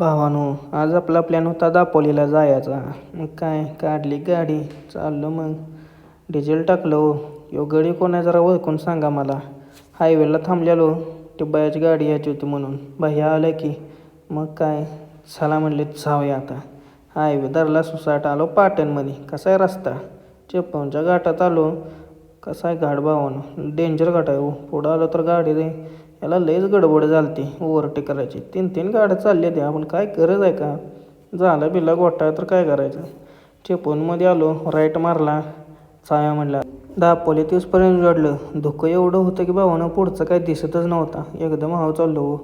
भावानो, आज आपला प्लॅन होता दापोलीला जायचा. मग काय काढली गाडी, चाललो मग. डिझेल टाकलं हो. यो गडी कोण आहे जरा ओळखून सांगा मला. हायवेला थांबलेलो, टिब्बाची गाडी यायची होती म्हणून. भैया आलं की मग काय चला म्हणले जाऊया आता. हायवे धरला सुसाट, आलो पाटणमध्ये. कसा आहे रस्ता? चिपळूणच्या घाटात आलो. कसा आहे घाट भावानो? डेंजर घाट आहे हो. पुढं आलो तर गाडी याला लयच गडबड झालती ओव्हरटेक करायची. 3-3 गाड्या चालल्या त्या. आपण काय गरज आहे का? झाला बिला घोटाळा तर काय करायचं? चिपळूणमध्ये आलो, राईट मारला. जाऊया म्हणलं. दापोली 30पर्यंत जोडलं. धुकं एवढं होतं की भावानं पुढचं काही दिसतच नव्हता. एकदम हळू चाललो हो.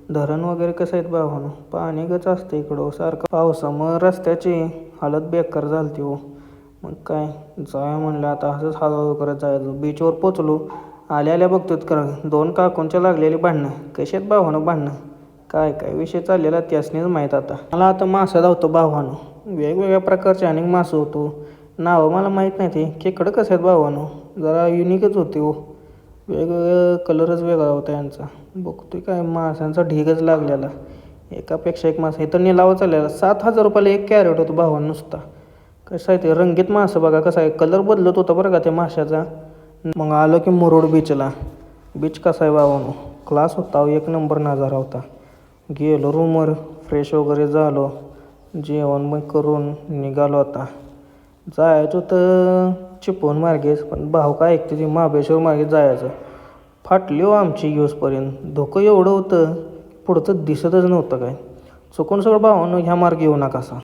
धरण वगैरे कसं आहेत भावानं? पाणी गच असतं इकडं हो सारखं. पावसामुळं रस्त्याची हालत बेकार झालती हो. मग काय जाऊया म्हणलं आता असंच हळूहळू करत जायचं. बीचवर पोचलो. आल्या बघतोत करा 2 काकूंच्या लागलेली भांडणं. कशी आहेत भावानं भांडणं? काय काय विषय चाललेला त्यासनीच माहीत आता. मला आता मासा धावतो भावानं. वेगवेगळ्या प्रकारचे अनेक मासं होतो. नावं मला माहीत नाही ते. खेकडं कसं आहेत भावानं? जरा युनिकच होते हो. वेगवेगळं कलरच वेगळा होता यांचा. बघतोय काय माशांचा ढीगच लागलेला. एकापेक्षा एक मासा. इथं निलावं चाललेला. 7,000 रुपयाला 1 कॅरेट होतं भावानं नुसता. कसं आहे ते रंगीत मासं बघा कसं आहे. कलर बदलत होता बरं का त्या माशाचा. मग आलो की मुरुड बीचला. बीच कसा आहे भावानो? क्लास होता, 1 नंबर नजारा होता. गेलो रूमवर, फ्रेश वगैरे झालो. जेवण मग करून निघालो आता. जायचं होतं चिपळूण मार्गेच, पण भाऊ काय ऐकते ती महाबळेश्वर मार्गे जायचं. फाटली हो आमची येऊसपर्यंत. धोकं एवढं होतं पुढचं दिसतच नव्हतं काय. चुकून सगळं भावानं ह्या मार्गे येऊ नका असा.